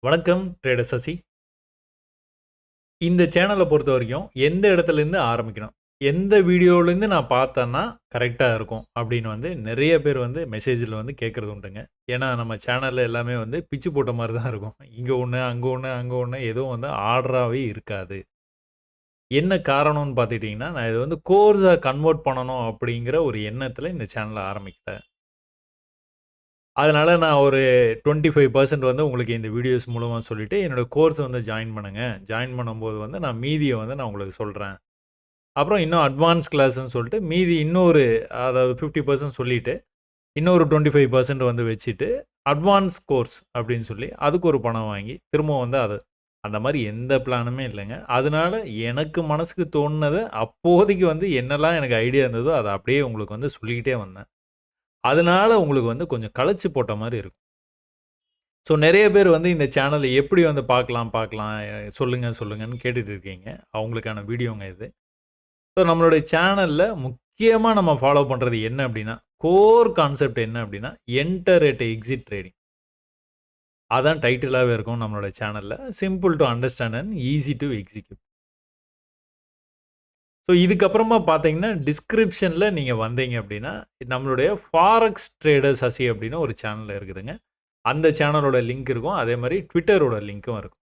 வணக்கம் ட்ரேடர் சசி. இந்த சேனல பொறுத்தவரைக்கும் எந்த இடத்துலேருந்து ஆரம்பிக்கணும்? எந்த வீடியோலேருந்து நான் பார்த்தேன்னா கரெக்ட்டா இருக்கும் அப்படின்னு நெறைய பேர் மெசேஜில கேட்கறது உண்டுங்க. ஏன்னா நம்ம சேனல்ல எல்லாமே பிச்சு போட்ட மாரி தான் இருக்கும். இங்க ஒண்ணு, அங்க ஒண்ணு, அங்க ஒண்ணு எதுவும் ஆர்டராவே இருக்காது. என்ன காரணம்னு பார்த்துக்கிட்டீங்கன்னா, நான் இத கோர்ஸா கன்வெர்ட் பண்ணணும் அப்படிங்கிற ஒரு எண்ணத்தில இந்த சேனல ஆரம்பிக்கல. அதனால நான் ஒரு 25% உங்களுக்கு இந்த வீடியோஸ் மூலமா சொல்லிட்டு, என்னோட கோர்ஸ் ஜாயின் பண்ணுங்க. ஜாயின் பண்ணும்போது நான் மீதிய நான் உங்களுக்கு சொல்றேன். அப்புறம் இன்னும் அட்வான்ஸ் கிளாஸ்ன்னு சொல்லிட்டு மீதி இன்னொரு அதாவது 50% சொல்லிட்டு, இன்னொரு 25% வச்சுட்டு, அட்வான்ஸ் கோர்ஸ் அப்படின்னு சொல்லி அதுக்கு ஒரு பணம் வாங்கி, திரும்பவும் அது அந்த மாரி எந்த பிளானுமே இல்லங்க. அதனால எனக்கு மனசுக்கு தோணுனத அப்போதைக்கு என்னலாம் எனக்கு ஐடியா இருந்ததோ, அத அப்படியே உங்களுக்கு சொல்லிக்கிட்டே வந்தேன். அதனால உங்களுக்கு கொஞ்சம் கழச்சு போட்ட மாரி இருக்கும். ஸோ நெறைய பேர் இந்த சேனல எப்படி பார்க்கலாம் பார்க்கலாம் சொல்லுங்க சொல்லுங்கன்னு கேட்டுட்டு இருக்கீங்க. அவங்களுக்கான வீடியோங்க இது. ஸோ நம்மளுடைய சேனல்ல முக்கியமா நம்ம ஃபாலோ பண்றது என்ன அப்படின்னா, கோர் கான்செப்ட் என்ன அப்படின்னா, என்டர் அட் எக்ஸிட் ட்ரேடிங். அதான் டைட்டிலாவே இருக்கும் நம்மளோட சேனல்ல. Simple to understand and easy to execute. So இதுக்கப்புறமா பார்த்தீங்கன்னா, டிஸ்கிரிப்ஷன்ல நீங்க வந்தீங்க அப்படின்னா, நம்மளுடைய ஃபாரெக்ஸ் ட்ரேடர் சசி அப்படின்னு ஒரு சேனல் இருக்குதுங்க. அந்த சேனலோட லிங்க் இருக்கும். அதே மாரி ட்விட்டரோட லிங்க்கும் இருக்கும்.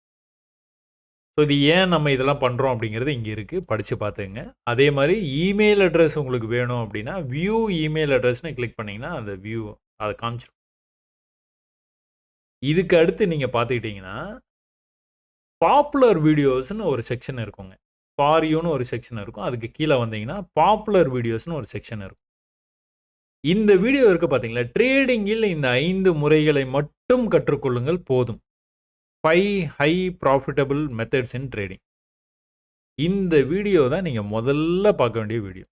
ஸோ இது ஏன் நம்ம இதெல்லாம் பண்றோம் அப்படிங்கிறது இங்க இருக்கு. படிச்சு பார்த்துக்கங்க. அதே மாரி இமெயில் அட்ரஸ் உங்களுக்கு வேணும் அப்படின்னா, வியூ இமெயில் அட்ரஸ்ன்னு கிளிக் பண்ணீங்கன்னா, அந்த வியூ அத காமிச்சுரும். இதுக்கு அடுத்து நீங்க பார்த்துக்கிட்டீங்கன்னா, பாப்புலர் வீடியோஸ்ன்னு ஒரு செக்ஷன் இருக்குங்க. ஃபார் யூன்னு ஒரு செக்ஷன் இருக்கும். அதுக்கு கீழ வந்தீங்கன்னா, பாப்புலர் வீடியோஸ்ன்னு ஒரு செக்ஷன் இருக்கும். இந்த வீடியோ இருக்கு பார்த்தீங்களா, ட்ரேடிங்கில் இந்த 5 முறைகளை மட்டும் கற்றுக்கொள்ளுங்கள் போதும். 5 ஹை ப்ராஃபிட்டபிள் மெத்தட்ஸ் இன் ட்ரேடிங். இந்த வீடியோ தான் நீங்க முதல்ல பார்க்க வேண்டிய வீடியோ.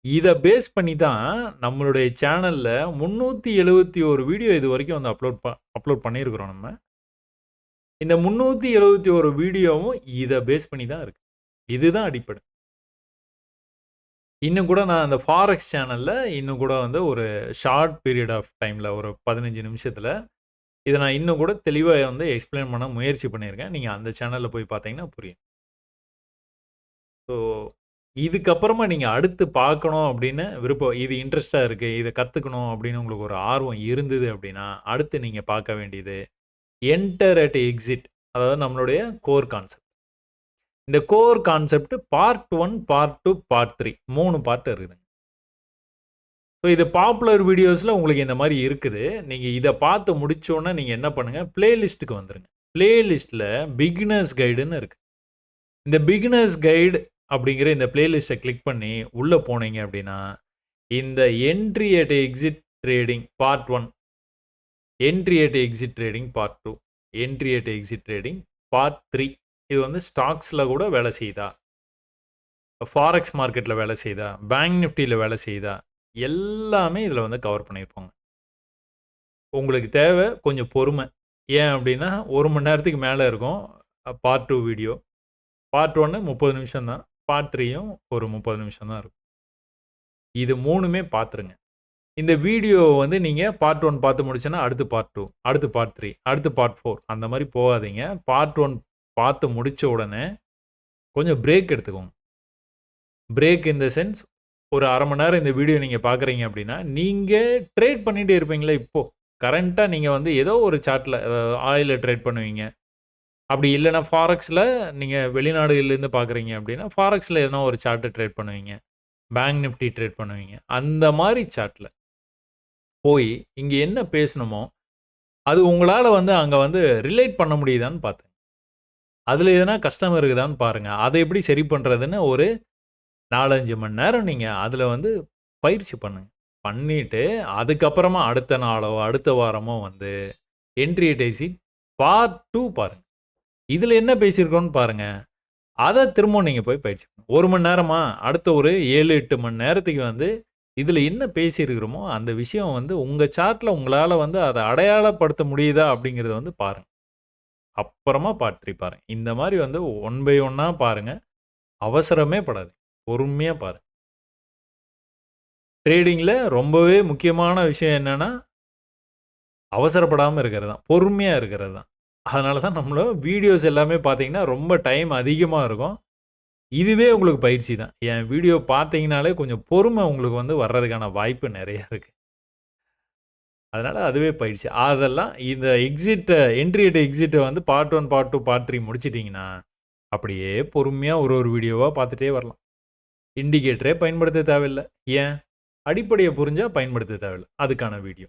இத பேஸ் பண்ணி தான் நம்மளுடைய சேனல்ல 371 வீடியோ இதுவரைக்கும் அப்லோட் பண்ணியிருக்கிறோம் நம்ம. இந்த 371 வீடியோவும் இத பேஸ் பண்ணி தான் இருக்கு. இதுதான் அடிப்படை. இன்னும் கூட நான் அந்த ஃபாரெக்ஸ் சேனல்ல இன்னும் கூட ஒரு ஷார்ட் பீரியட் ஆஃப் டைம்ல ஒரு 15 நிமிஷத்துல இத நான் இன்னும் கூட தெளிவா எக்ஸ்ப்ளைன் பண்ண முயற்சி பண்ணியிருக்கேன். நீங்க அந்த சேனல்ல போய் பார்த்தீங்கன்னா புரியும். ஸோ இதுக்கப்புறமா நீங்க அடுத்து பார்க்கணும் அப்படின்னு விருப்பம் இது இன்ட்ரெஸ்ட்டா இருக்கு. இத கத்துக்கணும் அப்படின்னு உங்களுக்கு ஒரு ஆர்வம் இருந்தது அப்படின்னா, அடுத்து நீங்க பார்க்க வேண்டியது என்டர் அட் எக்ஸிட். அதாவது நம்மளுடைய கோர் கான்செப்ட். இந்த core concept part 1, part 2, part 3 3 part இருக்குதுங்க. ஸோ இது பாப்புலர் வீடியோஸ்ல உங்களுக்கு இந்த மாரி இருக்குது. நீங்க இத பார்த்து முடிச்சோனே நீங்க என்ன பண்ணுங்க, பிளேலிஸ்ட்க்கு வந்துருங்க. பிளேலிஸ்ட்ல பிகினர்ஸ் கைடுன்னு இருக்கு. இந்த பிகினர்ஸ் கைடு அப்படிங்கிற இந்த பிளேலிஸ்ட்ட கிளிக் பண்ணி உள்ள போனீங்க அப்படின்னா, இந்த entry at exit trading part 1, entry at exit trading part 2, entry at exit trading part 3 இது ஸ்டாக்ஸ்ல கூட வேலை செய்யுதா? ஃபாரெக்ஸ் மார்க்கெட்ல வேலை செய்யுதா? பேங்க் நிஃப்டில வேலை செய்யுதா? எல்லாமே இதுல கவர் பண்ணியிருப்போங்க. உங்களுக்கு தேவை கொஞ்சம் பொறுமை. ஏன் அப்படின்னா, 1 மணி நேரத்துக்கு மேல இருக்கும். Part 2 video. பார்ட் 1 30 நிமிஷம் தான். பார்ட் 3யும் ஒரு 30 நிமிஷம் தான் இருக்கும். இது 3மே பார்த்துருங்க. இந்த வீடியோ நீங்க பார்ட் 1 பார்த்து முடிச்சோன்னா, அடுத்து பார்ட் 2, அடுத்து பார்ட் 3, அடுத்து பார்ட் 4 அந்த மாரி போகாதீங்க. பார்ட் 1 பார்த்து முடிச்ச உடனே கொஞ்சம் பிரேக் எடுத்துக்கோங்க. பிரேக் இன் த சென்ஸ் ஒரு 1/2 மணி நேரம் இந்த வீடியோ நீங்க பார்க்குறீங்க அப்படின்னா, நீங்க ட்ரேட் பண்ணிட்டே இருப்பீங்களா இப்போ. கரண்ட்டா நீங்க ஏதோ ஒரு சார்ட்ல ஆயில்ல ட்ரேட் பண்ணுவீங்க. அப்படி இல்லன்னா ஃபாரெக்ஸ்ல நீங்க வெளிநாடுகள்லேருந்து பார்க்குறீங்க அப்படின்னா, ஃபாரெக்ஸ்ல எதனா ஒரு சார்ட்ட ட்ரேட் பண்ணுவீங்க. பேங்க் நிஃப்டி ட்ரேட் பண்ணுவீங்க. அந்த மாரி சார்ட்ல போய் இங்க என்ன பேசணுமோ, அது உங்களால அங்க ரிலேட் பண்ண முடியுதான்னு பார்த்தேன். அதுல எதனா கஷ்டம் இருக்குதான்னு பாருங்க. அத எப்படி சரி பண்றதுன்னு ஒரு 4, 5 மணி நேரம் நீங்க அதுல பயிற்சி பண்ணுங்க. பண்ணிட்டு அதுக்கப்புறமா அடுத்த நாளோ, அடுத்த வாரமோ என்ட்ரி அட் எக்ஸிட் பார்ட் 2 பாருங்க. இதுல என்ன பேசியிருக்கோம்னு பாருங்க. அத திரும்பவும் நீங்க போய் பயிற்சி பண்ணுங்க. 1 மணி நேரமா, அடுத்த ஒரு 7, 8 மணி நேரத்துக்கு இதுல என்ன பேசியிருக்கிறோமோ, அந்த விஷயம் உங்க சார்ட்ல உங்களால அத அடையாளப்படுத்த முடியுதா அப்படிங்கிறத பாருங்க. அப்புறமா பார்ட் 3 பாருங்க. இந்த மாரி ஒன் பை ஒன்னா பாருங்க. அவசரமே படாதீங்க. பொறுமையா பாருங்க. ட்ரேடிங்ல ரொம்பவே முக்கியமான விஷயம் என்னன்னா, அவசரப்படாம இருக்கிறது தான். பொறுமையா இருக்கிறது தான். அதனால தான் நம்மள வீடியோஸ் எல்லாமே பார்த்தீங்கன்னா, ரொம்ப டைம் அதிகமா இருக்கும். இதுவே உங்களுக்கு பயிற்சி தான். என் வீடியோ பார்த்தீங்கனாலே கொஞ்சம் பொறுமை உங்களுக்கு வந்து வர்றதுக்கான வாய்ப்பு நெறைய இருக்கு. அதனால அதுவே பயிற்சி. அதெல்லாம் இந்த என்ட்ரி அட் எக்ஸிட்ட வந்து பார்ட் 1, பார்ட் 2, பார்ட் 3 முடிச்சுட்டீங்கன்னா, அப்படியே பொறுமையா ஒரு வீடியோவா பார்த்துட்டே வரலாம். இண்டிகேட்டரே பயன்படுத்த தேவையில்ல. ஏன்? அடிப்படைய புரிஞ்சா பயன்படுத்த தேவையில்ல. அதுக்கான வீடியோ.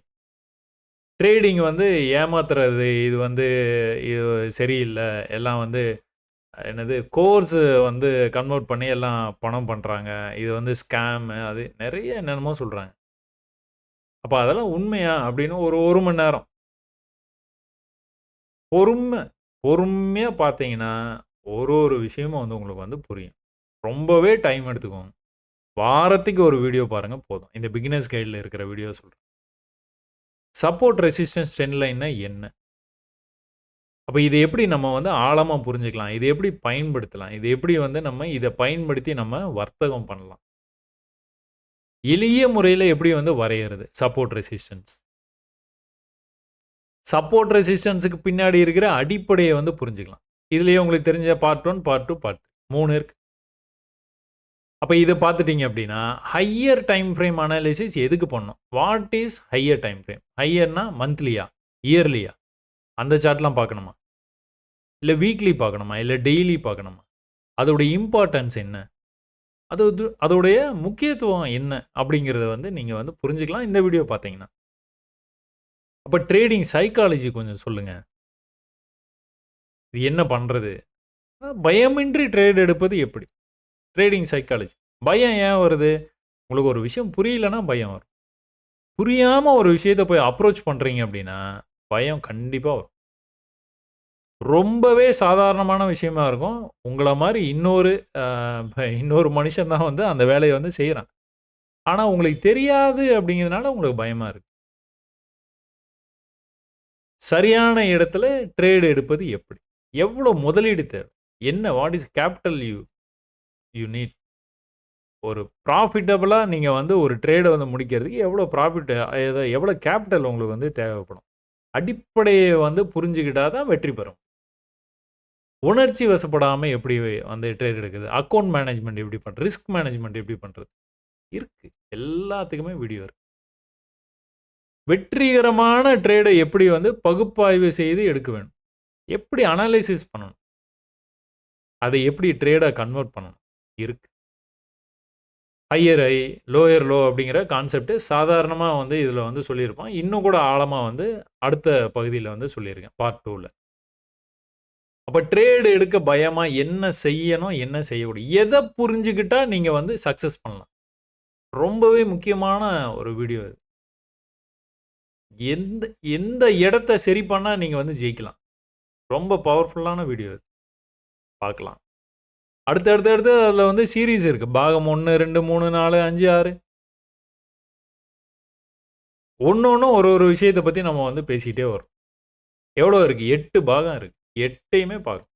ட்ரேடிங் வந்து ஏமாத்துறது, இது வந்து இது சரியில்ல. எல்லாம் வந்து என்னது கோர்ஸ் வந்து கன்வெர்ட் பண்ணி எல்லாம் பணம் பண்றாங்க. இது வந்து ஸ்கேமு அது நெறைய என்னென்னமோ சொல்றாங்க. அப்ப அதெல்லாம் உண்மையா? அப்படின்னு ஒரு 1 மணி நேரம் பொறும பொறுமையா பார்த்தீங்கன்னா, ஒரு விஷயமும் வந்து உங்களுக்கு வந்து புரியும். ரொம்பவே டைம் எடுத்துக்கோங்க. வாரத்துக்கு ஒரு வீடியோ பாருங்க போதும். இந்த பிகினர்ஸ் கைட்ல இருக்கிற வீடியோ சொல்றேன். சப்போர்ட் ரெசிஸ்டன்ஸ் ட்ரெண்ட் லைன்னா என்ன? அப்ப இத எப்படி நம்ம வந்து ஆழமா புரிஞ்சுக்கலாம்? இத எப்படி பயன்படுத்தலாம்? இது எப்படி வந்து நம்ம இத பயன்படுத்தி நம்ம வர்த்தகம் பண்ணலாம்? எளிய முறையில எப்படி வந்து வரையறது? Support resistance. சப்போர்ட் ரெசிஸ்டன்ஸ்க்கு பின்னாடி இருக்கிற அடிப்படைய வந்து புரிஞ்சுக்கலாம். இதுலயே உங்களுக்கு தெரிஞ்ச பார்ட் 1, பார்ட் 2, பார்ட் 3 இருக்கு. அப்ப இத பார்த்துட்டீங்க அப்படின்னா, ஹையர் டைம் ஃப்ரேம் அனாலிசிஸ் எதுக்கு பண்ணணும்? What is higher time frame? ஹையர்னா மந்த்லியா? இயர்லியா? அந்த சார்ட்லாம் பார்க்கணுமா? இல்ல வீக்லி பார்க்கணுமா? இல்ல டெய்லி பார்க்கணுமா? அதோட இம்பார்ட்டன்ஸ் என்ன? அதோடைய முக்கியத்துவம் என்ன? அப்படிங்கிறத வந்து நீங்க வந்து புரிஞ்சுக்கலாம் இந்த வீடியோ பார்த்தீங்கன்னா. அப்ப ட்ரேடிங் சைக்காலஜி கொஞ்சம் சொல்லுங்க. இது என்ன பண்றது? பயமின்றி ட்ரேட் எடுப்பது எப்படி? Trading psychology. பயம் ஏன் வருது? உங்களுக்கு ஒரு விஷயம் புரியலன்னா பயம் வரும். புரியாம ஒரு விஷயத்த போய் அப்ரோச் பண்றீங்க அப்படின்னா, பயம் கண்டிப்பா வரும். ரொம்பவே சாதாரணமான விஷயமா இருக்கும். உங்கள மாரி இன்னொரு மனுஷன் தான் வந்து அந்த வேலைய வந்து செய்றான். ஆனா உங்களுக்கு தெரியாது அப்படிங்கிறதுனால உங்களுக்கு பயமா இருக்கு. சரியான இடத்துல ட்ரேட் எடுப்பது எப்படி? எவ்வளோ முதலீடு தேவை? என்ன what is capital you need? ஒரு ப்ராஃபிட்டபிளா நீங்க வந்து ஒரு ட்ரேட வந்து முடிக்கிறதுக்கு எவ்வளோ எவ்வளோ கேப்பிட்டல் உங்களுக்கு வந்து தேவைப்படும்? அடிப்படைய வந்து புரிஞ்சுக்கிட்டா தான் வெற்றி பெறும். உணர்ச்சி வசப்படாம எப்படி வந்து ட்ரேட் எடுக்குது? அக்கவுண்ட் மேனேஜ்மென்ட் எப்படி பண்றது? ரிஸ்க் மேனேஜ்மென்ட் எப்படி பண்றது? இருக்கு. எல்லாத்துக்குமே வீடியோ இருக்கு. வெற்றிகரமான ட்ரேட எப்படி வந்து பகுப்பாய்வு செய்து எடுக்க வேண்டும்? எப்படி அனலைசிஸ் பண்ணணும்? அதை எப்படி ட்ரேடா கன்வெர்ட் பண்ணணும்? இருக்கு. ஹையர் ஹை, லோயர் லோ அப்படிங்கிற கான்செப்ட் சாதாரணமா வந்து இதுல வந்து சொல்லியிருப்பான். இன்னும் கூட ஆழமா வந்து அடுத்த பகுதியில வந்து சொல்லியிருக்கேன். பார்ட் 2ல. அப்ப ட்ரேட் எடுக்க பயமா என்ன செய்யணும்? என்ன செய்யக்கூடாது? எத புரிஞ்சுக்கிட்டா நீங்க வந்து சக்சஸ் பண்ணலாம்? ரொம்பவே முக்கியமான ஒரு வீடியோ இது. எந்த எந்த இடத்த சரி பண்ணா நீங்க வந்து ஜெயிக்கலாம். ரொம்ப பவர்ஃபுல்லான வீடியோ இது. பார்க்கலாம். அடுத்து அதுல வந்து சீரிஸ் இருக்கு. பாகம் 1, 2, 3, 4, 5, 6 ஒண்ணொண்ணும் ஒரு விஷயத்த பத்தி நம்ம வந்து பேசிட்டே வரோம். எவ்வளோ இருக்கு? 8 பாகம் இருக்கு. 8யுமே பார்க்கணும்.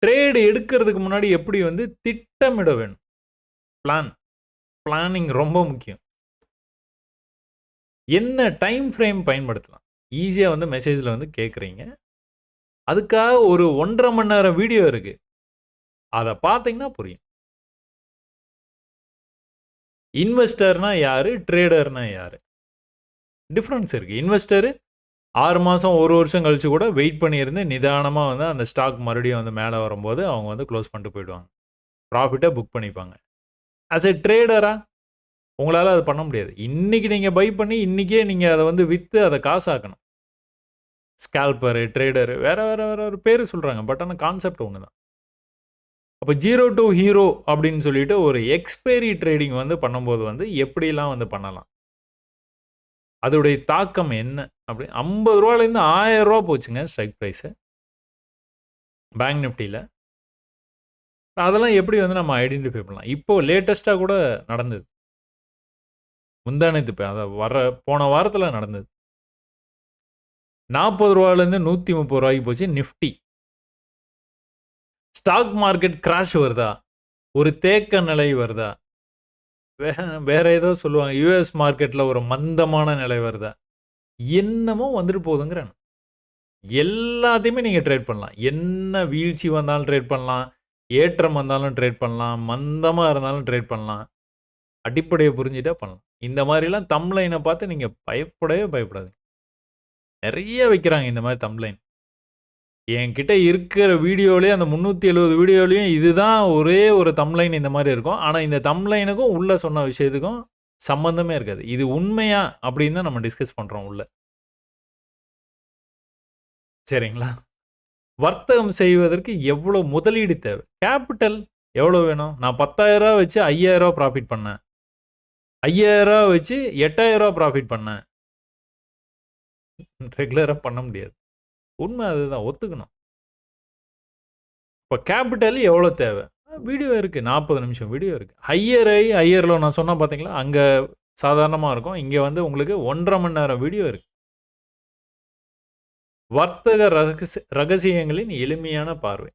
ட்ரேட் எடுக்கிறதுக்கு முன்னாடி எப்படி வந்து திட்டமிட வேணும்? பிளான். பிளானிங் ரொம்ப முக்கியம். என்ன டைம் ஃப்ரேம் பயன்படுத்தலாம்? ஈஸியா வந்து மெசேஜ்ல வந்து கேட்கிறீங்க. அதுக்காக ஒரு 1 1/2 மணி நேரம் வீடியோ இருக்கு. அத பார்த்தீங்கன்னா புரியும். இன்வெஸ்டர்னா யாரு? ட்ரேடர்னா யாரு? டிஃபரன்ஸ் இருக்கு. இன்வெஸ்டர் 6 மாசம், 1 வருஷம் கழிச்சு கூட வெயிட் பண்ணியிருந்து நிதானமா வந்து அந்த ஸ்டாக் மறுபடியும் வந்து மேல வரும்போது அவங்க வந்து குளோஸ் பண்ணிட்டு போயிடுவாங்க. ப்ராஃபிட்ட புக் பண்ணிப்பாங்க. ஆஸ் எ ட்ரேடரா உங்களால அத பண்ண முடியாது. இன்னைக்கு நீங்க பை பண்ணி, இன்னைக்கே நீங்க அத வந்து வித்து அத காசாக்கணும். ஸ்கால்பரு, ட்ரேடரு வேற ஒரு பேரு சொல்றாங்க. பட் ஆனா கான்செப்ட் ஒண்ணு தான். அப்ப 0 டூ ஹீரோ அப்படின்னு சொல்லிட்டு ஒரு எக்ஸ்பைரி ட்ரேடிங் வந்து பண்ணும்போது வந்து எப்படிலாம் வந்து பண்ணலாம்? அதோடைய தாக்கம் என்ன? அப்படி ரூ. 50லேருந்து ரூ. 1000 போச்சுங்க ஸ்ட்ரைக் பிரைஸு. பேங்க் நிஃப்டில. அதெல்லாம் எப்படி வந்து நம்ம ஐடென்டிஃபை பண்ணலாம்? இப்போ லேட்டஸ்ட்டா கூட நடந்தது. முந்தா நேத்து போன வாரத்தில நடந்தது. ரூ. 40லேருந்து ரூ. 130 போச்சு நிஃப்டி. ஸ்டாக் மார்க்கெட் கிராஷ் வருதா? ஒரு தேக்க நிலை வருதா? வே வேற ஏதோ சொல்லுவாங்க. யுஎஸ் மார்க்கெட்ல ஒரு மந்தமான நிலை வருதா? என்னமோ வந்துட்டு போகுதுங்கிறேன். எல்லாத்தையுமே நீங்க ட்ரேட் பண்ணலாம். என்ன வீழ்ச்சி வந்தாலும் ட்ரேட் பண்ணலாம். ஏற்றம் வந்தாலும் ட்ரேட் பண்ணலாம். மந்தமா இருந்தாலும் ட்ரேட் பண்ணலாம். அடிப்படைய புரிஞ்சுட்டா பண்ணலாம். இந்த மாரிலாம் தம்ப்லைன பார்த்து நீங்க பயப்படவே பயப்படாதீங்க. நெறைய வைக்கிறாங்க இந்த மாரி தம்ப்லைன். என்கிட்ட இருக்கிற வீடியோலயே அந்த 370 வீடியோலயும் இதுதான் ஒரே ஒரு தம்ப்லைன் இந்த மாரி இருக்கும். ஆனா இந்த தம்ப்லைனுக்கும் உள்ள சொன்ன விஷயத்துக்கும் சம்மந்தமே இருக்காது. இது உண்மையா? அப்படின்னு தான் நம்ம டிஸ்கஸ் பண்றோம் உள்ள. சரிங்களா? வர்த்தகம் செய்வதற்கு எவ்வளோ முதலீடு தேவை? கேப்பிட்டல் எவ்வளோ வேணும்? நான் ரூ. 10,000 வச்சு ரூ. 5,000 ப்ராஃபிட் பண்ணேன். ரூ. 5,000 வச்சு ரூ. 8,000 ப்ராஃபிட் பண்ணேன். ரெகுலரா பண்ண முடியாது. உண்மை அதுதான். ஒத்துக்கணும். இப்ப கேப்பிட்டல் எவ்வளோ தேவை? வீடியோ இருக்கு. 40 நிமிஷம் வீடியோ இருக்கு. ஹையர்ல நான் சொன்னேன் பார்த்தீங்களா? அங்க சாதாரணமா இருக்கும். இங்க வந்து உங்களுக்கு 1 1/2 மணி நேரம் வீடியோ இருக்கு. வர்த்தக ரகசியங்களின் எளிமையான பார்வை.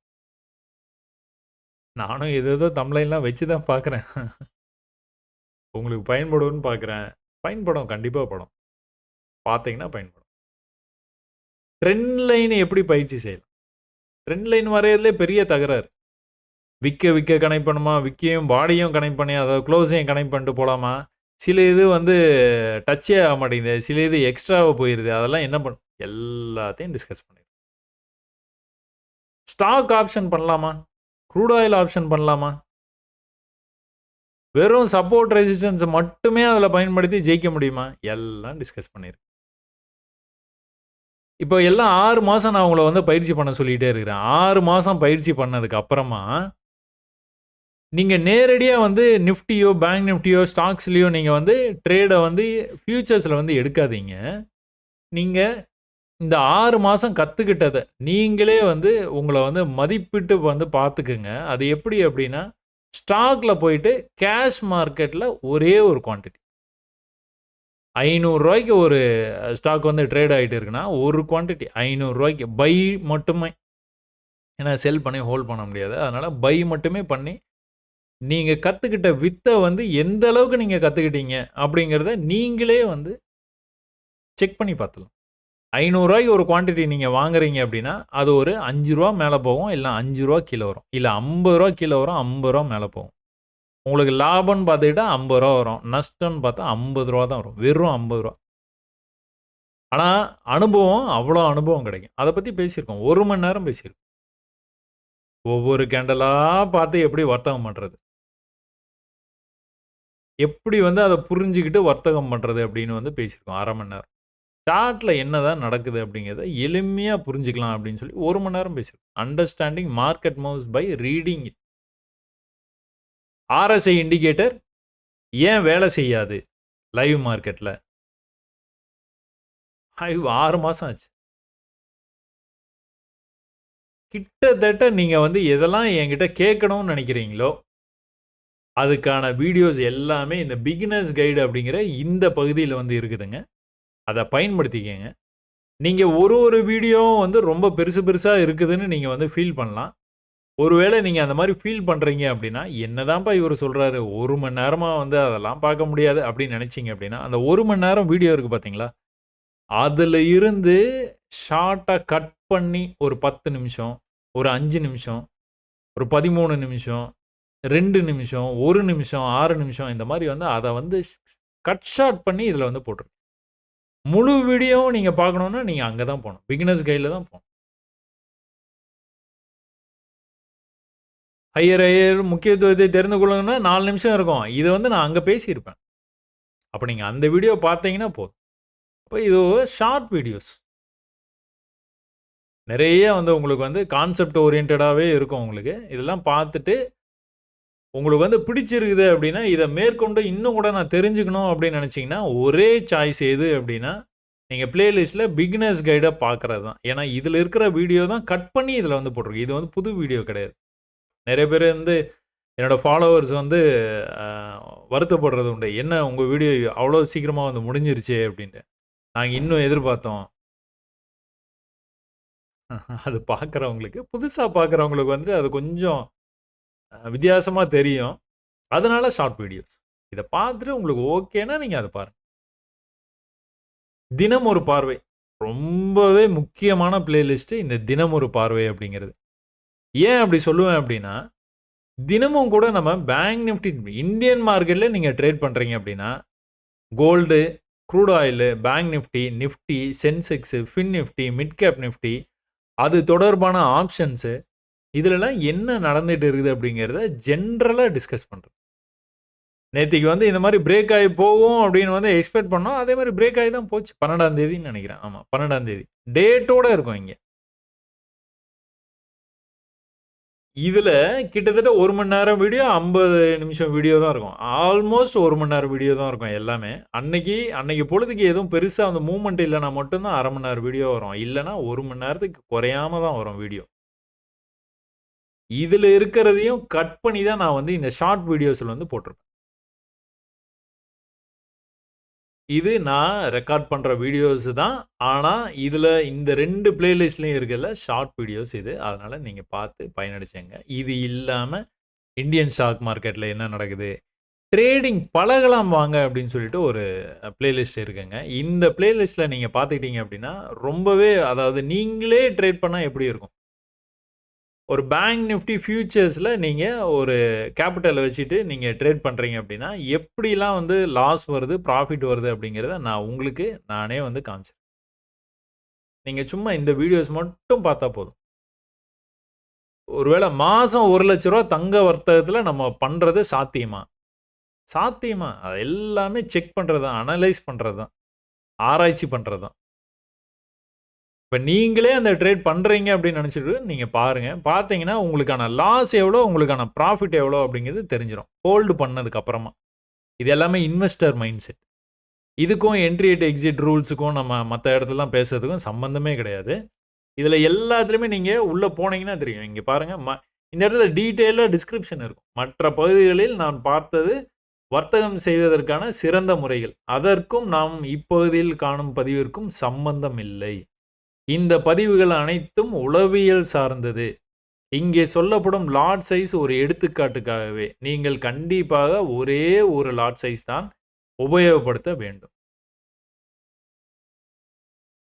நானும் ஏதேதோ தம்ப்லைன்லாம் வச்சு தான் பார்க்குறேன். உங்களுக்கு பயன்படும்னு பார்க்குறேன். பயன்படும். கண்டிப்பா படும். பார்த்தீங்கன்னா பயன்படும். ட்ரெண்ட் லைன் எப்படி பயிற்சி செய்யலாம்? ட்ரெண்ட் லைன் வரையறதுலே பெரிய தகராறு. விக்க கனெக்ட் பண்ணுமா? விக்கையும் பாடியும் கனெக்ட் பண்ணி அதாவது க்ளோஸையும் கனெக்ட் பண்ணிட்டு போலாமா? சில இது வந்து டச்சே ஆக மாட்டேங்குது. சில இது எக்ஸ்ட்ராவா போயிருது. அதெல்லாம் என்ன எல்லாத்தையும் டிஸ்கஸ் பண்ணிருக்கோம். ஸ்டாக் ஆப்ஷன் பண்ணலாமா? க்ரூட் ஆயில் ஆப்ஷன் பண்ணலாமா? வெறும் சப்போர்ட் ரெசிஸ்டன்ஸ் மட்டுமே அதில பயன்படுத்தி ஜெயிக்க முடியுமா? எல்லாம் டிஸ்கஸ் பண்ணியிருக்கோம். இப்போ எல்லாம் 6 மாசம் நான் உங்கள வந்து பயிற்சி பண்ண சொல்லிட்டே இருக்கிறேன். 6 மாசம் பயிற்சி பண்ணதுக்கு அப்புறமா, நீங்க நேரடியா வந்து நிஃப்டியோ, பேங்க் நிஃப்டியோ, ஸ்டாக்ஸ்லயோ நீங்க வந்து ட்ரேட வந்து ஃபியூச்சர்ஸ்ல வந்து எடுக்காதீங்க. நீங்க இந்த 6 மாசம் கத்துக்கிட்டத, நீங்களே வந்து உங்கள வந்து மதிப்பிட்டு வந்து பார்த்துக்கங்க. அது எப்படி அப்டின்னா, ஸ்டாக்ல போயிட்டு கேஷ் மார்க்கெட்ல ஒரே ஒரு குவான்டிட்டி. ரூ. 500 ஒரு ஸ்டாக் வந்து ட்ரேட் ஆயிட்டு இருக்குன்னா, ஒரு குவான்டிட்டி ரூ. 500 பை மட்டுமே. ஏன்னா செல் பண்ணி ஹோல்ட் பண்ண முடியாது. அதனால பை மட்டுமே பண்ணி, நீங்க கத்துக்கிட்ட வித்த வந்து எந்த அளவுக்கு நீங்க கத்துக்கிட்டீங்க அப்படிங்கிறத நீங்களே வந்து செக் பண்ணி பார்த்துடலாம். ரூ. 500 ஒரு குவான்டிட்டி நீங்க வாங்குறீங்க அப்படின்னா, அது ஒரு ரூ. 5 மேல போகும். இல்ல ரூ. 5 கீழ வரும். இல்ல ரூ. 50 கீழ வரும். ரூ. 50 மேல போகும். உங்களுக்கு லாபம்ன்னு பார்த்துக்கிட்டா ரூ. 50 வரும். நஷ்டம்ன்னு பார்த்தா ரூ. 50 தான் வரும். வெறும் ரூ. 50. ஆனா, அனுபவம் அவ்வளோ அனுபவம் கிடைக்கும். அத பத்தி பேசியிருக்கோம். 1 மணி நேரம் பேசியிருக்கோம். ஒவ்வொரு கேண்டலா பார்த்து எப்படி வர்த்தகம் பண்றது? எப்படி வந்து அத புரிஞ்சுகிட்டு வர்த்தகம் பண்றது அப்படின்னு வந்து பேசியிருக்கோம் 1/2 மணி நேரம். சார்ட்ல என்னதான் நடக்குது அப்படிங்கிறத எளிமையா புரிஞ்சுக்கலாம் அப்படின்னு சொல்லி 1 மணி நேரம் பேசியிருக்கோம். Understanding market moves by reading it. RSI indicator ஏன் வேலை செய்யாது? லைவ் மார்க்கெட்ல. 6 மாசம் ஆச்சு. கிட்டத்தட்ட நீங்க வந்து எதெல்லாம் என்கிட்ட கேட்கணும்னு நினைக்கிறீங்களோ, அதுக்கான வீடியோஸ் எல்லாமே இந்த பிகினர்ஸ் கைடு அப்படிங்கிற இந்த பகுதியில வந்து இருக்குதுங்க. அத பயன்படுத்திக்கங்க. நீங்க ஒரு வீடியோவும் வந்து ரொம்ப பெருசு பெருசா இருக்குதுன்னு நீங்க வந்து ஃபீல் பண்ணலாம். ஒருவேளை நீங்க அந்த மாரி ஃபீல் பண்றீங்க அப்படின்னா, என்னதான்ப்பா இவரு சொல்றாரு, 1 மணி நேரமா வந்து அதெல்லாம் பார்க்க முடியாது அப்படின்னு நினைச்சீங்க அப்படின்னா, அந்த 1 மணி நேரம் வீடியோ இருக்கு பார்த்தீங்களா? அதுல இருந்து ஷார்ட்டா கட் பண்ணி ஒரு 10 நிமிஷம், ஒரு 5 நிமிஷம், ஒரு 13 நிமிஷம், 2 நிமிஷம், 1 நிமிஷம், 6 நிமிஷம் இந்த மாரி வந்து அத வந்து கட் ஷார்ட் பண்ணி இதுல வந்து போட்டுருக்கேன். முழு வீடியோவும் நீங்க பார்க்கணும்னா, நீங்க அங்க தான் போணும். பிகினர்ஸ் கைட்ல தான் போணும். ஹையர் முக்கியத்துவத்தை தெரிந்து கொள்ளுங்கன்னா 4 நிமிஷம் இருக்கும். இத வந்து நான் அங்க பேசியிருப்பேன். அப்ப நீங்க அந்த வீடியோ பார்த்தீங்கன்னா போதும். அப்ப இது ஒரு ஷார்ட் வீடியோஸ். நெறைய வந்து உங்களுக்கு வந்து கான்செப்ட் ஓரியன்டடாவே இருக்கும் உங்களுக்கு. இதெல்லாம் பார்த்துட்டு, உங்களுக்கு வந்து பிடிச்சிருக்குது அப்டின்னா, இத மேற்கொண்டு இன்னும் கூட நான் தெரிஞ்சுக்கணும் அப்டின்னு நெனச்சீங்கன்னா, ஒரே சாய்ஸ் எது அப்டின்னா, நீங்க பிளேலிஸ்ட்ல பிகினர்ஸ் கைட பார்க்குறது தான். ஏன்னா, இதுல இருக்கிற வீடியோ தான் கட் பண்ணி இதுல வந்து போட்டுருக்கு. இது வந்து புது வீடியோ கிடையாது. நெறைய பேர் வந்து என்னோட ஃபாலோவர்ஸ் வந்து அ வருத்தப்படுறது உண்டு. "என்ன உங்க வீடியோ அவ்ளோ சீக்கிரமா வந்து முடிஞ்சிருச்சே" அப்டின்ட்டு. நாங்க இன்னும் எதிர்பார்த்தோம். அது பார்க்குறவங்களுக்கு, புதுசா பார்க்குறவங்களுக்கு வந்து அது கொஞ்சம் வித்தியாசமா தெரியும். அதனால ஷார்ட் வீடியோஸ். இத பார்த்துட்டு உங்களுக்கு ஓகேன்னா, நீங்க அத பாருங்க. தினம் ஒரு பார்வை. ரொம்பவே முக்கியமான பிளேலிஸ்ட் இந்த தினம் ஒரு பார்வை அப்படிங்கிறது. ஏன் அப்படி சொல்லுவேன் அப்படின்னா, தினமும் கூட நம்ம பேங்க் நிஃப்டி இந்தியன் மார்க்கெட்ல நீங்க ட்ரேட் பண்றீங்க அப்படின்னா, gold, crude oil, bank Nifty, Nifty, Sensex, fin Nifty, mid cap Nifty, அது தொடர்பான ஆப்ஷன்ஸ் இதுலலாம் என்ன நடந்துட்டு இருக்குது அப்படிங்கிறத ஜென்ரலா டிஸ்கஸ் பண்றோம். நேத்திக்கு வந்து இந்த மாரி பிரேக் ஆயி போகும் அப்படின்னு வந்து எக்ஸ்பெக்ட் பண்ணோம். அதே மாரி பிரேக் ஆயி தான் போச்சு. 12ஆம் தேதின்னு நெனைக்கிறேன். ஆமா 12ஆம் தேதி. டேட்டோட இருக்கும் இங்க. இதுல கிட்டத்தட்ட 1 மணி நேரம் வீடியோ, 50 நிமிஷம் வீடியோ தான் இருக்கும். ஆல்மோஸ்ட் 1 மணி நேரம் வீடியோ தான் இருக்கும் எல்லாமே. அன்னைக்கு பொழுதுக்கு எதுவும் பெருசா அந்த மூவ்மெண்ட் இல்லன்னா மட்டும் தான் 1/2 மணி நேரம் வீடியோ வரும். இல்லன்னா 1 மணி நேரத்துக்கு குறையாம தான் வரும் வீடியோ. இதுல இருக்கிறதையும் கட் பண்ணி தான் நான் வந்து இந்த ஷார்ட் வீடியோஸ்ல வந்து போட்டிருப்பேன். இது நான் ரெக்கார்ட் பண்ற வீடியோஸ் தான். ஆனா, இதுல இந்த 2 பிளேலிஸ்ட்லயும் இருக்குல்ல, ஷார்ட் வீடியோஸ் இது. அதனால நீங்க பார்த்து பயனடைச்சுங்க. இது இல்லாம இந்தியன் ஸ்டாக் மார்க்கெட்ல என்ன நடக்குது? ட்ரேடிங் பழகலாம் வாங்க அப்படின்னு சொல்லிட்டு ஒரு பிளேலிஸ்ட் இருக்குங்க. இந்த பிளேலிஸ்ட்ல நீங்க பார்த்துக்கிட்டீங்க அப்படின்னா, ரொம்பவே அதாவது நீங்களே ட்ரேட் பண்ணா எப்படி இருக்கும்? ஒரு பேங்க் நிஃப்டி ஃபியூச்சர்ஸ்ல நீங்க ஒரு கேப்பிட்டல வச்சுட்டு நீங்க ட்ரேட் பண்றீங்க அப்படின்னா, எப்படிலாம் வந்து லாஸ் வருது, ப்ராஃபிட் வருது அப்படிங்கிறத நான் உங்களுக்கு நானே வந்து காமிச்சேன். நீங்க சும்மா இந்த வீடியோஸ் மட்டும் பார்த்தா போதும். ஒருவேள மாசம் ரூ. 1,00,000 தங்க வர்த்தகத்துல நம்ம பண்றது சாத்தியமா? சாத்தியமா? அது எல்லாமே செக் பண்றது தான். அனலைஸ் பண்றது தான். ஆராய்ச்சி பண்றது தான். இப்ப நீங்களே அந்த ட்ரேட் பண்றீங்க அப்படின்னு நெனச்சுட்டு நீங்க பாருங்க. பார்த்தீங்கன்னா, உங்களுக்கான லாஸ் எவ்வளோ, உங்களுக்கான ப்ராஃபிட் எவ்வளோ அப்படிங்கிறது தெரிஞ்சிரும். ஹோல்டு பண்ணதுக்கு அப்புறமா. இது எல்லாமே இன்வெஸ்டர் மைண்ட் செட். இதுக்கும் என்ட்ரி அட் எக்ஸிட் ரூல்ஸுக்கும் நம்ம மத்த இடத்துலலாம் பேசுறதுக்கும் சம்மந்தமே கிடையாது. இதுல எல்லாத்துலயுமே நீங்க உள்ள போனீங்கன்னா தெரியும். இங்க பாருங்க இந்த இடத்துல டீட்டெயிலா டிஸ்கிரிப்ஷன் இருக்கும். மற்ற பகுதிகளில் நான் பார்த்தது வர்த்தகம் செய்வதற்கான சிறந்த முறைகள். அதற்கும் நாம் இப்பகுதியில் காணும் பதிவிற்கும் சம்பந்தம் இல்லை. இந்த பதிவுகள் அனைத்தும் உளவியல் சார்ந்தது. இங்கே சொல்லப்படும் லாட் சைஸ் ஒரு எடுத்துக்காட்டுக்காகவே. நீங்கள் கண்டிப்பாக ஒரே ஒரு லாட் சைஸ் தான் உபயோகப்படுத்த வேண்டும்.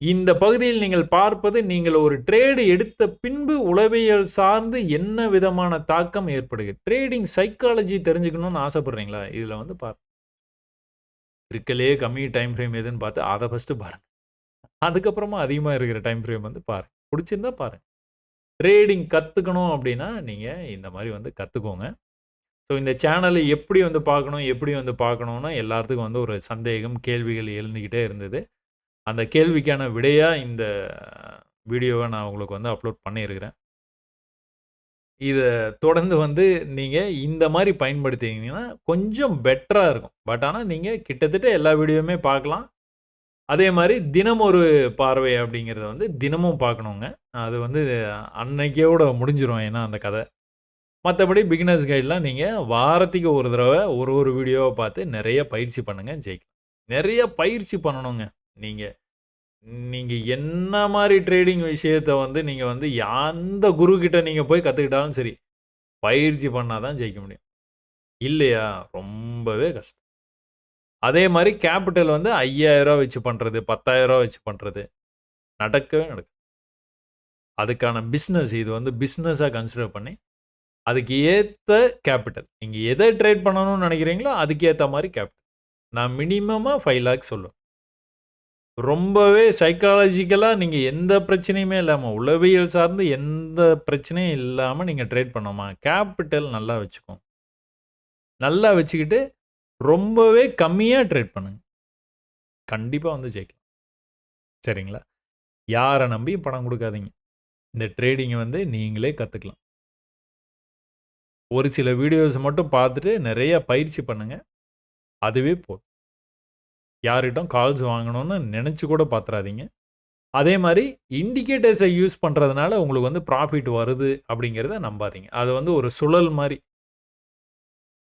இந்த பகுதியில் நீங்கள் பார்ப்பது நீங்கள் ஒரு ட்ரேடு எடுத்த பின்பு உளவியல் சார்ந்து என்ன விதமான தாக்கம் ஏற்படுகிறது. ட்ரேடிங் சைக்காலஜி தெரிஞ்சுக்கணும்னு ஆசைப்படுறீங்களா? இதுல வந்து இருக்கறதுலயே கம்மி டைம் ஃப்ரேம் எதுன்னு பார்த்து அத ஃபர்ஸ்ட்டு பாருங்க. அதுக்கப்புறமா அதிகமா இருக்கிற டைம் ஃப்ரேம் வந்து பாருங்க. புடிச்சிருந்தா பாருங்க. ட்ரேடிங் கத்துக்கணும் அப்படின்னா, நீங்க இந்த மாரி வந்து கத்துக்கோங்க. ஸோ இந்த சேனல எப்படி வந்து பார்க்கணும், எப்படி வந்து பார்க்கணும்னு எல்லாத்துக்கும் வந்து ஒரு சந்தேகம், கேள்விகள் எழுந்துகிட்டே இருந்தது. அந்த கேள்விக்கான விடையா இந்த வீடியோவ நான் உங்களுக்கு வந்து அப்லோட் பண்ணியிருக்கிறேன். இத தொடர்ந்து வந்து நீங்க இந்த மாரி பயன்படுத்தினீங்கன்னா, கொஞ்சம் பெட்டரா இருக்கும். பட் ஆனா நீங்க கிட்டத்தட்ட எல்லா வீடியோவுமே பார்க்கலாம். அதே மாரி தினம் ஒரு பார்வை அப்படிங்கிறத வந்து தினமும் பார்க்கணுங்க. அது வந்து அன்னைக்கோட முடிஞ்சிரும். ஏன்னா அந்த கத. மத்தபடி பிகினர்ஸ் கைட்லாம் நீங்க வாரத்துக்கு ஒரு தடவ ஒரு வீடியோவ பார்த்து நெறைய பயிற்சி பண்ணுங்க ஜெயிக்கலாம். நெறைய பயிற்சி பண்ணணுங்க. நீங்க நீங்க என்ன மாரி ட்ரேடிங் விஷயத்த வந்து நீங்க வந்து எந்த குரு கிட்ட நீங்க போய் கத்துக்கிட்டாலும் சரி, பயிற்சி பண்ணா தான் ஜெயிக்க முடியும். இல்லையா? ரொம்பவே கஷ்டம். அதே மாரி கேப்பிட்டல் வந்து ரூ. 5,000 வச்சு பண்றது, ரூ. 10,000 வச்சு பண்றது நடக்கவே நடக்காது. அதுக்கான பிசினஸ் இது வந்து பிசினஸா கன்சிடர் பண்ணி, அதுக்கு ஏத்த கேப்பிட்டல். நீங்க எத ட்ரேட் பண்ணணும்னு நெனைக்கிறீங்களோ, அதுக்கு ஏத்த மாரி கேப்பிட்டல். நான் மினிமமா 5 லேக்ஸ் சொல்லுவேன். ரொம்பவே சைக்காலஜிக்கலா நீங்க எந்த பிரச்சனையுமே இல்லாம, உளவியல் சார்ந்து எந்த பிரச்சனையும் இல்லாம நீங்க ட்ரேட் பண்ணணுமா, கேப்பிட்டல் நல்லா வச்சுக்கோங்க. நல்லா வச்சுக்கிட்டு, ரொம்பவே கம்மியா ட்ரேட் பண்ணுங்க. கண்டிப்பா வந்து ஜெயிக்கலாம். சரிங்களா? யார நம்பியும் பணம் குடுக்காதீங்க. இந்த ட்ரேடிங்க வந்து நீங்களே கத்துக்கலாம். ஒரு சில வீடியோஸ் மட்டும் பார்த்துட்டு நெறைய பயிற்சி பண்ணுங்க. அதுவே போதும். யார்கிட்டயும் கால்ஸ் வாங்கணும்னு நெனச்சு கூட பாத்துறாதீங்க. அதே மாரி இண்டிகேட்டர்ஸ யூஸ் பண்றதுனால உங்களுக்கு வந்து ப்ராஃபிட் வருது அப்படிங்கிறத நம்பாதீங்க. அது வந்து ஒரு சுழல் மாரி.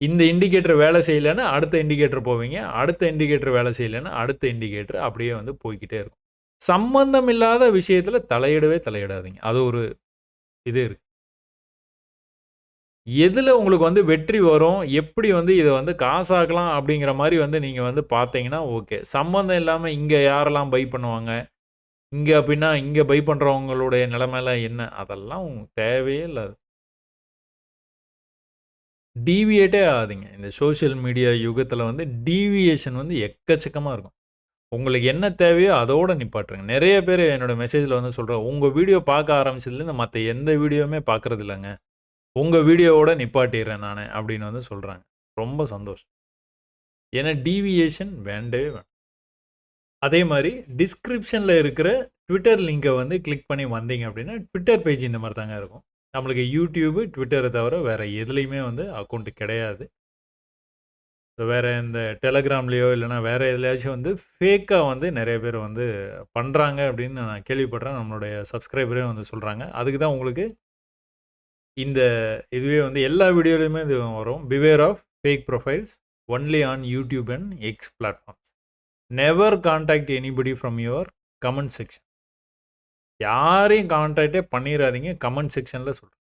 இந்த இண்டிகேட்டர் வேலை செய்யலன்னா, அடுத்த இண்டிகேட்டர் போவீங்க. அடுத்த இண்டிகேட்டர் வேலை செய்யலன்னா, அடுத்த இண்டிகேட்டர் அப்படியே வந்து போய்க்கிட்டே இருக்கும். சம்பந்தம் இல்லாத விஷயத்துல தலையிடவே தலையிடாதீங்க. அது ஒரு இது இருக்கு. எதுல உங்களுக்கு வந்து வெற்றி வரும்? எப்படி வந்து இத வந்து காசாக்கலாம் அப்படிங்கிற மாரி வந்து நீங்க வந்து பார்த்தீங்கன்னா, ஓகே. சம்மந்தம் இல்லாம இங்க யாரெல்லாம் பை பண்ணுவாங்க? இங்க அப்டின்னா, இங்க பை பண்றவங்களுடைய நிலைமைலாம் என்ன? அதெல்லாம் தேவையே இல்ல. டீவியேட்டே ஆகாதீங்க. இந்த சோசியல் மீடியா யுகத்தில வந்து டீவியேஷன் வந்து எக்கச்சக்கமா இருக்கும். உங்களுக்கு என்ன தேவையோ அதோட நிப்பாட்டுருங்க. நெறைய பேரு என்னோட மெசேஜ்ல வந்து சொல்றாங்க, "உங்க வீடியோ பார்க்க ஆரம்பிச்சதுலேருந்து மத்த எந்த வீடியோவுமே பார்க்கறது இல்லங்க. உங்க வீடியோவோட நிப்பாட்டிர்றேன் நானு." அப்படின்னு வந்து சொல்றாங்க. ரொம்ப சந்தோஷம். ஏன்னா டீவியேஷன் வேண்டவே வேண்டாம். அதே மாரி டிஸ்கிரிப்ஷன்ல இருக்கிற ட்விட்டர் லிங்க வந்து கிளிக் பண்ணி வந்தீங்க அப்படின்னா, ட்விட்டர் பேஜ் இந்த மாரி தாங்க இருக்கும். நம்மளுக்கு YouTube, Twitterர தவிர வேற எதுலயுமே வந்து அக்கவுண்ட் கிடையாது. வேற இந்த Telegramலயோ இல்லன்னா வேற எதுலயாச்சும் வந்து ஃபேக்கா வந்து நெறைய பேர் வந்து பண்றாங்க அப்படின்னு நான் கேள்விப்படுறேன். நம்மளுடைய சப்ஸ்கிரைபரே வந்து சொல்றாங்க. அதுக்கு தான் உங்களுக்கு இந்த இதுவே வந்து எல்லா வீடியோலயுமே இது வரும். Beware of fake profiles only on YouTube and X platforms. Never contact anybody from your comment section. யாரையும் கான்டாக்ட்டே பண்ணிறாதீங்க. கமெண்ட் செக்ஷன்ல சொல்றேன்.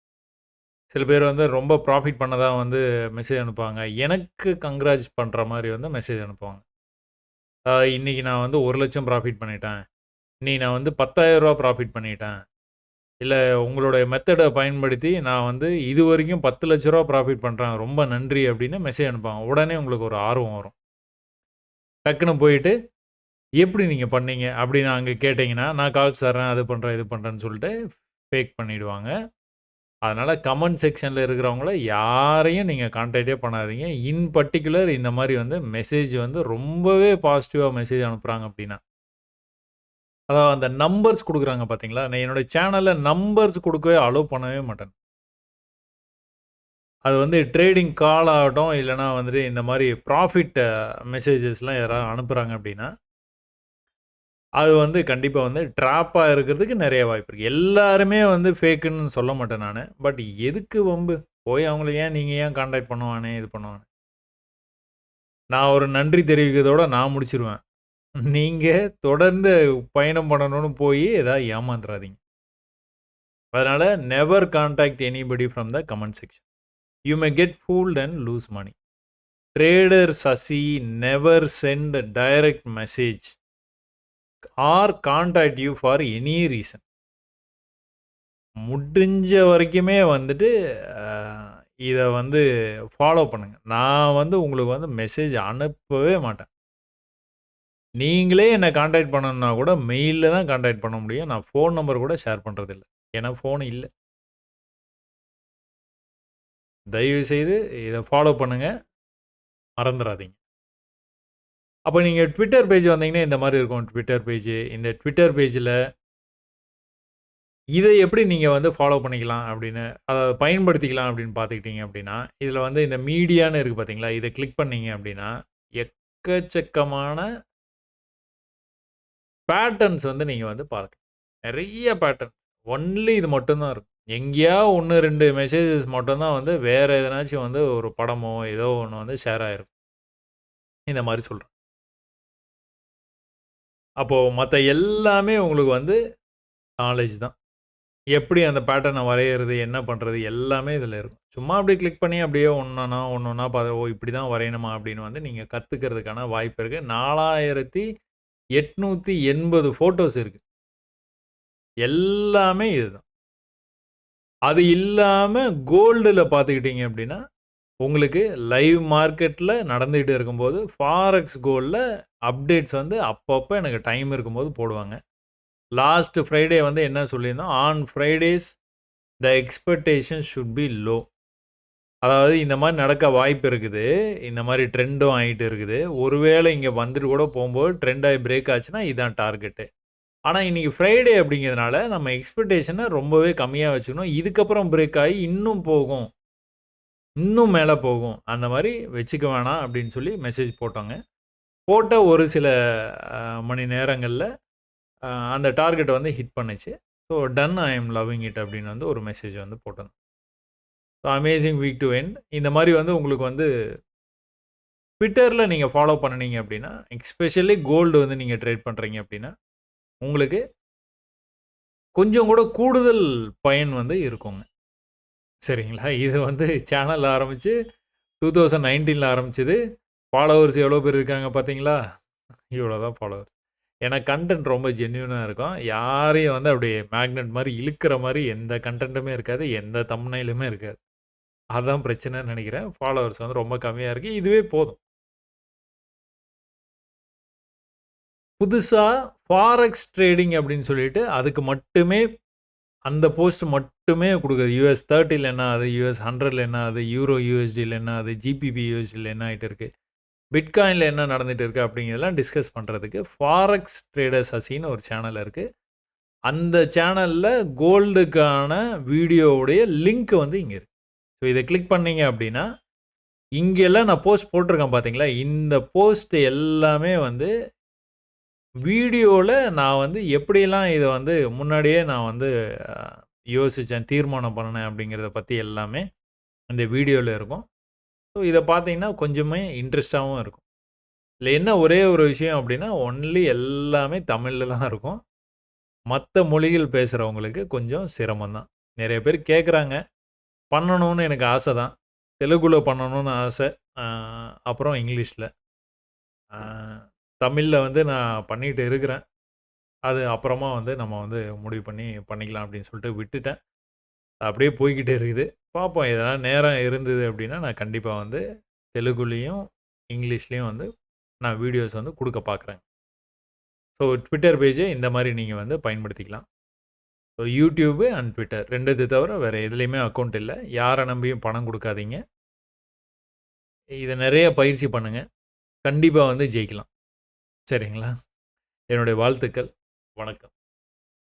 சில பேர் வந்து ரொம்ப ப்ராஃபிட் பண்ணதா வந்து மெசேஜ் அனுப்புவாங்க. எனக்கு கங்கிராட்ஸ் பண்ற மாரி வந்து மெசேஜ் அனுப்புவாங்க. இன்னைக்கு நான் வந்து 1,00,000 ப்ராஃபிட் பண்ணிட்டேன். இன்னைக்கு நான் வந்து ரூ. 10,000 ப்ராஃபிட் பண்ணிட்டேன். இல்ல உங்களுடைய மெத்தட பயன்படுத்தி நான் வந்து இதுவரைக்கும் ரூ. 10,00,000 ப்ராஃபிட் பண்றேன். ரொம்ப நன்றி அப்படின்னு மெசேஜ் அனுப்புவாங்க. உடனே உங்களுக்கு ஒரு ஆர்வம் வரும். டக்குனு போயிட்டு, எப்படி நீங்க பண்ணீங்க? அப்படின்னு அங்க கேட்டீங்கன்னா, நான் கால்ஸ் தர்றேன், அது பண்றேன், இது பண்றேன்னு சொல்லிட்டு ஃபேக் பண்ணிடுவாங்க. அதனால கமெண்ட் செக்ஷன்ல இருக்கிறவங்கள யாரையும் நீங்க கான்டாக்ட்டே பண்ணாதீங்க. இன் பர்ட்டிகுலர் இந்த மாரி வந்து மெசேஜ் வந்து ரொம்பவே பாசிட்டிவா மெசேஜ் அனுப்புறாங்க அப்படின்னா. அதாவது அந்த நம்பர்ஸ் குடுக்குறாங்க பார்த்தீங்களா? நான் என்னுடைய சேனல்ல நம்பர்ஸ் குடுக்கவே அலோவ் பண்ணவே மாட்டேன். அது வந்து ட்ரேடிங் கால் ஆகட்டும், இல்லன்னா வந்துட்டு இந்த மாரி ப்ராஃபிட் மெசேஜஸ்லாம் யாராவது அனுப்புறாங்க அப்படின்னா, அது வந்து கண்டிப்பா வந்து ட்ராப்பா இருக்கிறதுக்கு நெறைய வாய்ப்பு இருக்கு. எல்லாருமே வந்து ஃபேக்குன்னு சொல்ல மாட்டேன் நானு. பட் எதுக்கு வம்பு? போய் அவங்கள நீங்க ஏன் கான்டாக்ட் பண்ணுவானே, இது பண்ணுவானே. நான் ஒரு நன்றி தெரிவிக்கிறதோட நான் முடிச்சுருவேன். நீங்க தொடர்ந்து பயணம் பண்ணணும்னு போயி ஏதாவது ஏமாந்துறாதீங்க. அதனால never contact anybody from the comment section. You may get fooled and lose money. Trader Sasi never send direct message or contact you for any reason. முடிஞ்ச வரைக்குமே வந்துட்டு அ இத வந்து ஃபாலோ பண்ணுங்க. நான் வந்து உங்களுக்கு வந்து மெசேஜ் அனுப்பவே மாட்டேன். நீங்களே என்ன கான்டாக்ட் பண்ணணும்னா கூட மெயில்ல தான் கான்டாக்ட் பண்ண முடியும். நான் ஃபோன் நம்பர் கூட ஷேர் பண்றதில்ல. ஏன்னா ஃபோன் இல்ல. தயவுசெய்து இத ஃபாலோ பண்ணுங்க. மறந்துறாதீங்க. அப்ப நீங்க Twitter பேஜ் வந்தீங்கன்னா, இந்த மாரி இருக்கும் Twitter பேஜ். இந்த Twitter பேஜ்ல இத எப்படி நீங்க வந்து ஃபாலோ பண்ணிக்கலாம் அப்படின்னு, பயன்படுத்திக்கலாம் அப்படின்னு பார்த்துக்கிட்டீங்க அப்படின்னா, இதில வந்து இந்த மீடியான்னு இருக்கு பார்த்தீங்களா? இத கிளிக் பண்ணீங்க அப்படின்னா, எக்கச்சக்கமான பேட்டர்ன்ஸ் வந்து நீங்க வந்து பார்க்கலாம். நெறைய பேட்டர்ன். ஒன்லி இது மட்டும் தான் இருக்கும். எங்கேயா 1, 2 மெசேஜஸ் மட்டும் தான் வந்து வேற எதனாச்சும் வந்து ஒரு படமோ, ஏதோ ஒண்ணு வந்து ஷேர் ஆயிருக்கும். இந்த மாரி சொல்றேன். அப்போ மத்த எல்லாமே உங்களுக்கு வந்து நாலேட்ஜ் தான். எப்படி அந்த பேட்டர்ன வரையறது, என்ன பண்றது எல்லாமே இதில இருக்கும். சும்மா அப்படியே கிளிக் பண்ணி அப்படியே ஒண்ணொன்னா, ஒண்ணொன்னா ஓ! இப்படி தான் வரையணுமா அப்படின்னு வந்து நீங்க கத்துக்கிறதுக்கான வாய்ப்பு இருக்கு. 4880 ஃபோட்டோஸ் இருக்கு. எல்லாமே இதுதான். அது இல்லாம கோல்டுல பார்த்துக்கிட்டீங்க அப்படின்னா, உங்களுக்கு லைவ் மார்க்கெட்ல நடந்துகிட்டு இருக்கும்போது, ஃபாரெக்ஸ் கோல்ட்ல அப்டேட்ஸ் வந்து அப்பப்ப எனக்கு டைம் இருக்கும்போது போடுவாங்க. லாஸ்ட் ஃப்ரைடே வந்து என்ன சொல்லியிருந்தோம், on Fridays the expectation should be low. அதாவது இந்த மாரி நடக்க வாய்ப்பு இருக்குது. இந்த மாரி ட்ரெண்டும் ஆயிட்டு இருக்குது. ஒருவேளை இங்க வந்துட்டு கூட போம்போது ட்ரெண்ட் ஆயி பிரேக் ஆச்சுன்னா, இதான் டார்கெட்டு. ஆனா, இன்னைக்கு ஃப்ரைடே அப்படிங்கிறதுனால நம்ம எக்ஸ்பெக்டேஷன ரொம்பவே கம்மியா வச்சுக்கணும். இதுக்கப்புறம் பிரேக் ஆயி இன்னும் போகும். இன்னும் மேல போகும். அந்த மாரி வச்சுக்க வேணாம் அப்படின்னு சொல்லி மெசேஜ் போட்டோங்க. போட்ட ஒரு சில அ மணி நேரங்கள்ல அந்த டார்கெட்ட வந்து ஹிட் பண்ணுச்சு. So done I am loving it அப்படின்னு வந்து ஒரு மெசேஜ் வந்து போட்டிருந்தோம். So amazing week to end. இந்த மாரி வந்து உங்களுக்கு வந்து Twitterல நீங்க ஃபாலோ பண்ணுனீங்க அப்படின்னா, எஸ்பெஷலி கோல்டு வந்து நீங்க ட்ரேட் பண்றீங்க அப்படின்னா, உங்களுக்கு கொஞ்சம் கூட கூடுதல் பயன் வந்து இருக்குங்க. சரிங்களா? இது வந்து சேனல் ஆரம்பிச்சு 2019ல ஆரம்பிச்சது. ஃபாலோவர்ஸ் எவ்வளோ பேர் இருக்காங்க பார்த்தீங்களா? இவ்வளோ தான் ஃபாலோவர்ஸ். ஏன்னா கன்டென்ட் ரொம்ப ஜென்யூனா இருக்கும். யாரையும் வந்து அப்படியே மேக்னெட் மாரி இழுக்கிற மாரி எந்த கன்டென்ட்டுமே இருக்காது. எந்த தம்ப்நெயிலுமே இருக்காது. அதான் பிரச்சனைன்னு நெனைக்கிறேன். ஃபாலோவர்ஸ் வந்து ரொம்ப கம்மியா இருக்கு. இதுவே போதும். புதுசா ஃபாரெக்ஸ் ட்ரேடிங் அப்படின்னு சொல்லிட்டு, அதுக்கு மட்டுமே அந்த போஸ்ட் மட்டுமே குடுக்குறது. யுஎஸ் 30ல என்ன ஆகுது? யுஎஸ் 100ல என்ன ஆகுது? யூரோ யுஎஸ்டில என்ன ஆகுது? ஜிபிபி யுஎஸ்டில என்ன ஆயிட்டு இருக்கு? பிட்காயின்ல என்ன நடந்துட்டு இருக்கு? அப்படிங்கிறதெல்லாம் டிஸ்கஸ் பண்றதுக்கு ஃபாரெக்ஸ் ட்ரேடர்ஸ் அசின்னு ஒரு சேனல் இருக்கு. அந்த சேனல்ல கோல்டுக்கான வீடியோவுடைய லிங்க் வந்து இங்க இருக்கு. ஸோ இத கிளிக் பண்ணீங்க அப்படின்னா, இங்கெல்லாம் நான் போஸ்ட் போட்டிருக்கேன் பார்த்தீங்களா? இந்த போஸ்ட் எல்லாமே வந்து வீடியோல நான் வந்து எப்படியெல்லாம் இத வந்து முன்னாடியே நான் வந்து அ யோசிச்சேன், தீர்மானம் பண்ணுனேன் அப்படிங்கிறத பத்தி எல்லாமே இந்த வீடியோல இருக்கும். ஸோ இத பார்த்தீங்கன்னா, கொஞ்சமே இன்ட்ரெஸ்ட்டாவும் இருக்கும். இதுல என்ன ஒரே ஒரு விஷயம் அப்படின்னா, ஒன்லி எல்லாமே தமிழ்ல தான் இருக்கும். மத்த மொழிகள் பேசுறவங்களுக்கு கொஞ்சம் சிரமம் தான். நெறைய பேர் கேட்குறாங்க. பண்ணணும்னு எனக்கு ஆசை தான். தெலுங்குல பண்ணணும்னு ஆசை. அ அப்புறம் இங்கிலீஷ்ல. அ தமிழ்ல வந்து நான் பண்ணிட்டு இருக்கிறேன். அது அப்புறமா வந்து நம்ம வந்து முடிவு பண்ணி பண்ணிக்கலாம் அப்படின்னு சொல்லிட்டு விட்டுட்டேன். அப்படியே போய்க்கிட்டே இருக்குது. பார்ப்போம் எதனா நேரம் இருந்தது அப்படின்னா, நான் கண்டிப்பா வந்து தெலுங்குலயும், இங்கிலீஷ்லயும் வந்து நான் வீடியோஸ் வந்து குடுக்க பார்க்குறேன். ஸோ ட்விட்டர் பேஜ இந்த மாரி நீங்க வந்து பயன்படுத்திக்கலாம். ஸோ YouTube அண்ட் ட்விட்டர் 2 இது தவிர வேற எதுலயுமே அக்கவுண்ட் இல்ல. யார நம்பியும் பணம் குடுக்காதீங்க. இத நெறைய பயிற்சி பண்ணுங்க. கண்டிப்பா வந்து ஜெயிக்கலாம். சரிங்களா? என்னுடைய வாழ்த்துக்கள். வணக்கம்.